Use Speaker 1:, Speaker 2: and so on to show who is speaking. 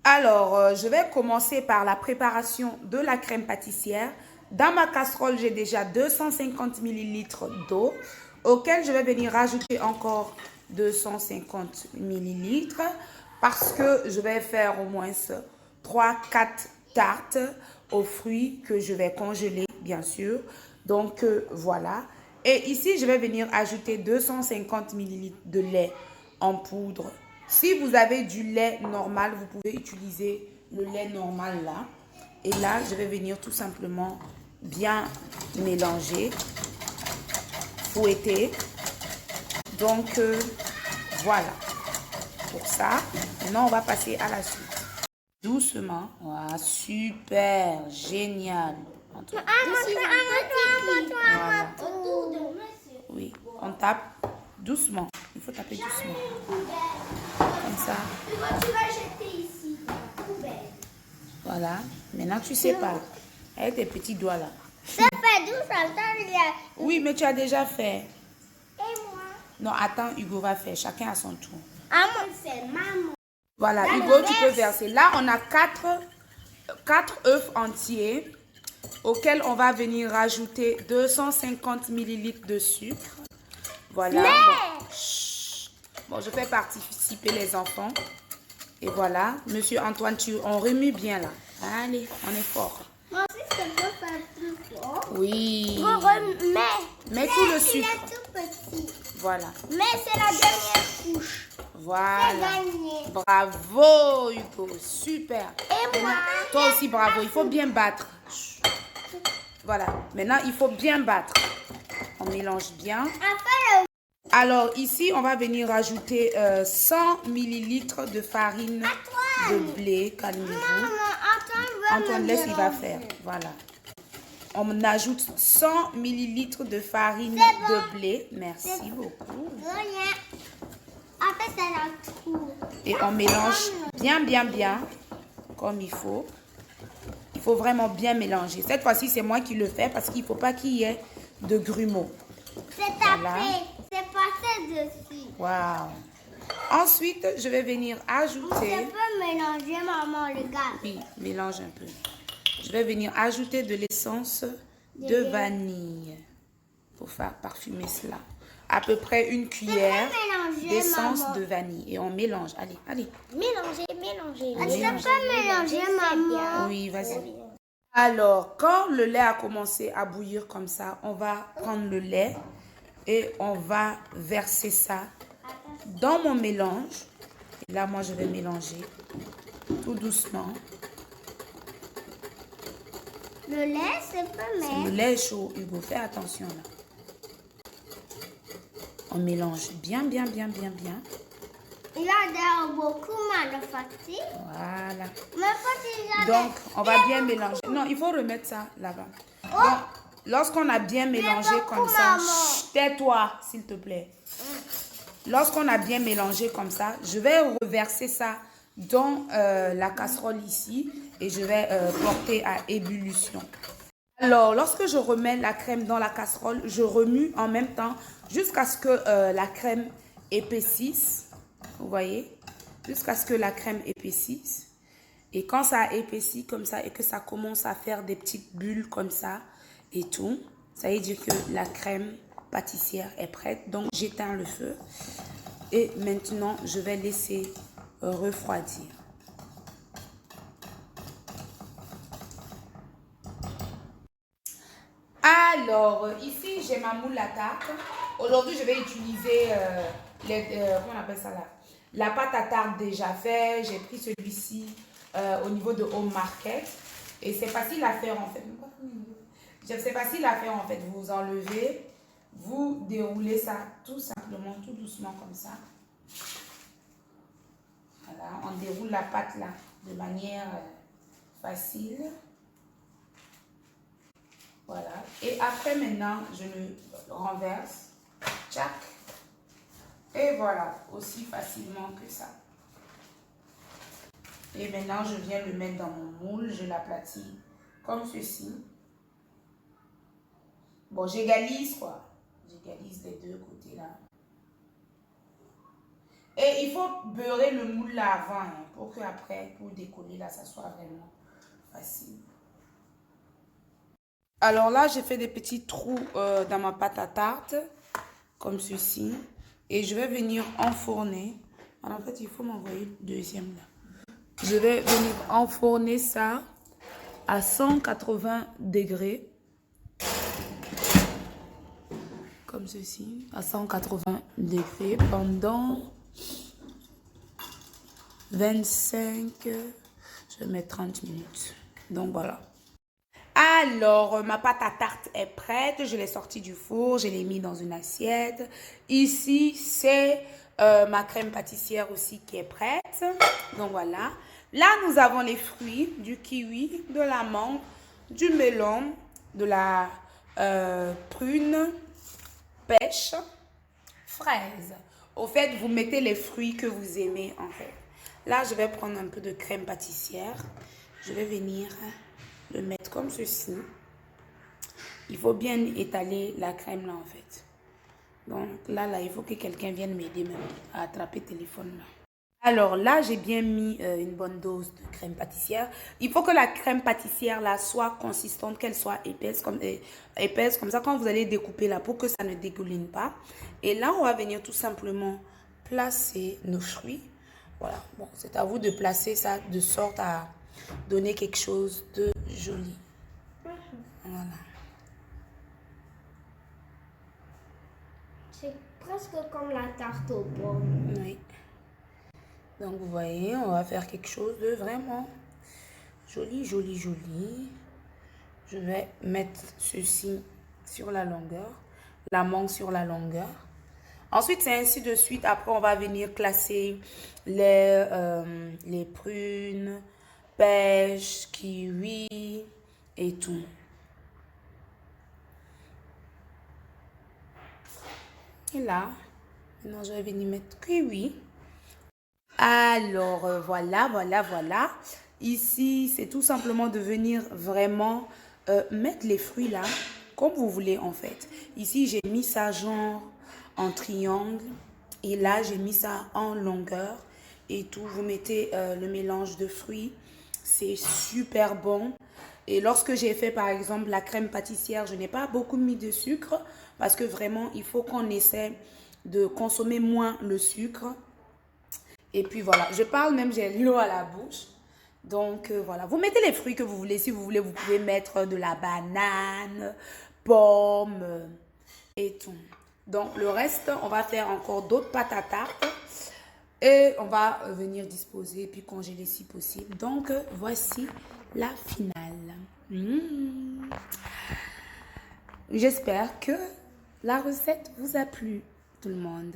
Speaker 1: Alors, je vais commencer par la préparation de la crème pâtissière. Dans ma casserole, j'ai déjà 250 ml d'eau, auquel je vais venir rajouter encore 250 ml parce que je vais faire au moins 3-4 tartes aux fruits que je vais congeler, bien sûr. Donc, voilà. Et ici, je vais venir ajouter 250 ml de lait en poudre. Si vous avez du lait normal, vous pouvez utiliser le lait normal là. Et là, je vais venir tout simplement bien mélanger, fouetter. Donc, voilà. Pour ça, maintenant, on va passer à la suite. Doucement. Voilà, super, génial. Voilà. Oui, on tape doucement. Il faut taper doucement. Comme ça.
Speaker 2: Tu vas jeter ici, poubelle.
Speaker 1: Voilà. Maintenant, tu sais pas. Avec tes petits doigts là.
Speaker 2: Ça fait 12 ans.
Speaker 1: Oui, mais tu as déjà fait.
Speaker 2: Et moi?
Speaker 1: Non, attends, Hugo va faire. Chacun à son tour.
Speaker 2: Ah, moi, c'est maman.
Speaker 1: Voilà,
Speaker 2: Là,
Speaker 1: Hugo, tu peux verser. Là, on a 4 œufs entiers auxquels on va venir rajouter 250 ml de sucre. Voilà. Bon. Chut. Bon, je fais participer les enfants. Et voilà. Monsieur Antoine, on remue bien là. Allez, on est fort.
Speaker 2: Moi aussi, je peux faire plus fort.
Speaker 1: Oui.
Speaker 2: On remet.
Speaker 1: Mets tout le
Speaker 2: Il
Speaker 1: sucre.
Speaker 2: est tout petit.
Speaker 1: Voilà.
Speaker 2: Mais c'est la dernière couche.
Speaker 1: Voilà.
Speaker 2: C'est gagné.
Speaker 1: Bravo, Hugo. Super.
Speaker 2: Et moi?
Speaker 1: Toi aussi, bravo. Il faut bien battre. Voilà. Maintenant, il faut bien battre. On mélange bien.
Speaker 2: Après,
Speaker 1: Alors, ici, on va venir rajouter 100 ml de farine de blé. Calmez-vous. Antoine, laisse, il va faire. Voilà. On ajoute 100 ml de farine de blé. Merci beaucoup.
Speaker 2: rien. Après, c'est la trou.
Speaker 1: Et on mélange bien, comme il faut. Il faut vraiment bien mélanger. Cette fois-ci, c'est moi qui le fais parce qu'il ne faut pas qu'il y ait de grumeaux.
Speaker 2: C'est tapé. C'est passé dessus.
Speaker 1: Waouh. Ensuite, je vais venir
Speaker 2: Je
Speaker 1: ajouter...
Speaker 2: peux mélanger, maman, regarde.
Speaker 1: Oui, mélange un peu. Je vais venir ajouter de l'essence de vanille pour faire parfumer cela. À peu près une cuillère d'essence de vanille. Et on mélange. Allez, allez.
Speaker 2: Mélanger.
Speaker 1: Mélanger.
Speaker 2: Je peux mélanger, maman.
Speaker 1: Oui, vas-y. Alors, quand le lait a commencé à bouillir comme ça, on va prendre le lait et on va verser ça dans mon mélange. Et là, moi, je vais mélanger tout doucement.
Speaker 2: Le lait, c'est pas
Speaker 1: Le
Speaker 2: mettre.
Speaker 1: lait est chaud, Hugo. Fais attention là. On mélange bien.
Speaker 2: Il a d'air beaucoup mal fatigué.
Speaker 1: Voilà.
Speaker 2: Mais pas déjà.
Speaker 1: Donc, on va bien mélanger. Non, il faut remettre ça là-bas.
Speaker 2: Oh.
Speaker 1: Donc, lorsqu'on a bien mélangé comme ça, chut, tais-toi, s'il te plaît. Lorsqu'on a bien mélangé comme ça, je vais reverser ça dans la casserole ici et je vais porter à ébullition. Alors, lorsque je remets la crème dans la casserole, je remue en même temps jusqu'à ce que la crème épaississe. Vous voyez? Jusqu'à ce que la crème épaississe. Et quand ça épaissit comme ça et que ça commence à faire des petites bulles comme ça et tout, ça veut dire que la crème pâtissière est prête. Donc, j'éteins le feu. Et maintenant, je vais laisser refroidir. Alors, ici, j'ai ma moule à tarte. Aujourd'hui, je vais utiliser comment on appelle ça là? La pâte à tarte déjà faite. J'ai pris celui-ci au niveau de Home Market. Et c'est facile à faire en fait. C'est facile à faire en fait. Vous enlevez, vous déroulez ça tout simplement, tout doucement comme ça. Voilà, on déroule la pâte là de manière facile. Voilà. Et après maintenant, je le renverse. Tchac. Et voilà, aussi facilement que ça. Et maintenant, je viens le mettre dans mon moule. Je l'aplatis comme ceci. Bon, j'égalise quoi. J'égalise les deux côtés là. Et il faut beurrer le moule là avant, hein, pour que après, pour décoller là, ça soit vraiment facile. Alors là, j'ai fait des petits trous dans ma pâte à tarte, comme ceci. Et je vais venir enfourner. Alors, en fait, il faut m'envoyer le deuxième là. Je vais venir enfourner ça à 180 degrés. Comme ceci, à 180 degrés pendant 25, je vais mettre 30 minutes. Donc voilà. Alors, ma pâte à tarte est prête. Je l'ai sortie du four. Je l'ai mis dans une assiette. Ici, c'est ma crème pâtissière aussi qui est prête. Donc voilà. Là, nous avons les fruits, du kiwi, de la mangue, du melon, de la prune, pêche, fraise. Au fait, vous mettez les fruits que vous aimez en fait. Là, je vais prendre un peu de crème pâtissière. Je vais venir le mettre comme ceci. Il faut bien étaler la crème là en fait. Donc là, il faut que quelqu'un vienne m'aider même à attraper le téléphone là. Alors là, j'ai bien mis une bonne dose de crème pâtissière. Il faut que la crème pâtissière là soit consistante, qu'elle soit épaisse comme ça quand vous allez découper là pour que ça ne dégouline pas. Et là, on va venir tout simplement placer nos fruits. Voilà, bon, c'est à vous de placer ça de sorte à donner quelque chose de joli. Voilà.
Speaker 2: C'est presque comme la tarte aux pommes.
Speaker 1: Oui. Donc, vous voyez, on va faire quelque chose de vraiment joli, joli, joli. Je vais mettre ceci sur la longueur, la mangue sur la longueur. Ensuite, c'est ainsi de suite. Après, on va venir classer les prunes, pêche, kiwi et tout. Et là, maintenant, je vais venir mettre kiwi. Alors, voilà. Ici, c'est tout simplement de venir vraiment mettre les fruits là, comme vous voulez en fait. Ici, j'ai mis ça genre en triangle. Et là, j'ai mis ça en longueur. Et tout, vous mettez le mélange de fruits. C'est super bon. Et lorsque j'ai fait par exemple la crème pâtissière, je n'ai pas beaucoup mis de sucre. Parce que vraiment, il faut qu'on essaie de consommer moins le sucre. Et puis voilà, je parle même, j'ai l'eau à la bouche. Donc voilà, vous mettez les fruits que vous voulez. Si vous voulez, vous pouvez mettre de la banane, pomme et tout. Donc le reste, on va faire encore d'autres pâtes à tarte. Et on va venir disposer puis congeler si possible. Donc voici la finale. J'espère que la recette vous a plu, tout le monde.